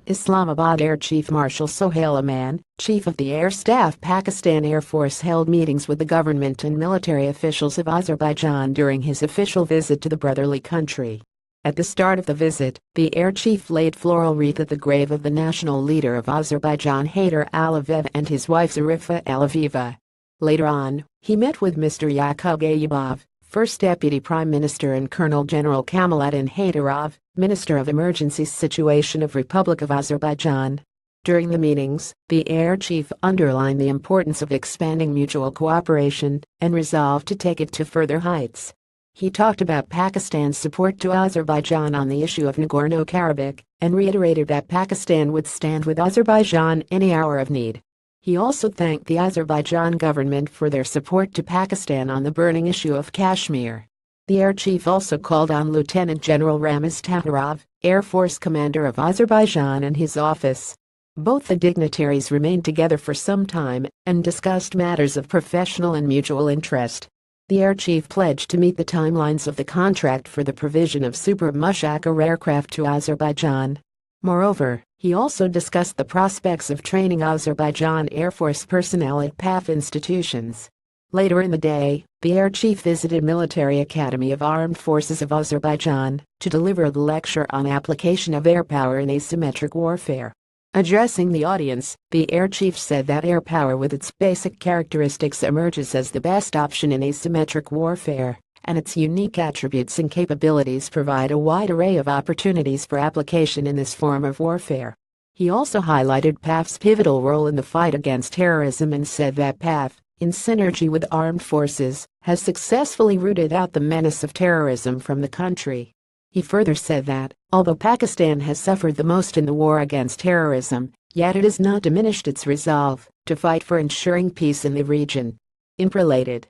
Islamabad Air Chief Marshal Sohail Aman, Chief of the Air Staff Pakistan Air Force, held meetings with the government and military officials of Azerbaijan during his official visit to the brotherly country. At the start of the visit, the Air Chief laid floral wreath at the grave of the national leader of Azerbaijan Haider Aliyev and his wife Zarifa Alieva. Later on, he met with Mr. Yakub Ayyubov, First Deputy Prime Minister, and Colonel General Kamaluddin Haydarov, Minister of Emergency Situation of Republic of Azerbaijan. During the meetings, the Air Chief underlined the importance of expanding mutual cooperation and resolved to take it to further heights. He talked about Pakistan's support to Azerbaijan on the issue of Nagorno-Karabakh and reiterated that Pakistan would stand with Azerbaijan any hour of need. He also thanked the Azerbaijan government for their support to Pakistan on the burning issue of Kashmir. The Air Chief also called on Lieutenant General Ramaz Taharov, Air Force Commander of Azerbaijan, and his office. Both the dignitaries remained together for some time and discussed matters of professional and mutual interest. The Air Chief pledged to meet the timelines of the contract for the provision of Super mushshak aircraft to Azerbaijan. Moreover, he also discussed the prospects of training Azerbaijan Air Force personnel at PAF institutions. Later in the day, the Air Chief visited Military Academy of Armed Forces of Azerbaijan to deliver a lecture on application of air power in asymmetric warfare. Addressing the audience, the Air Chief said that air power with its basic characteristics emerges as the best option in asymmetric warfare, and its unique attributes and capabilities provide a wide array of opportunities for application in this form of warfare. He also highlighted PAF's pivotal role in the fight against terrorism and said that PAF, in synergy with armed forces, has successfully rooted out the menace of terrorism from the country. He further said that, although Pakistan has suffered the most in the war against terrorism, yet it has not diminished its resolve to fight for ensuring peace in the region. Interrelated.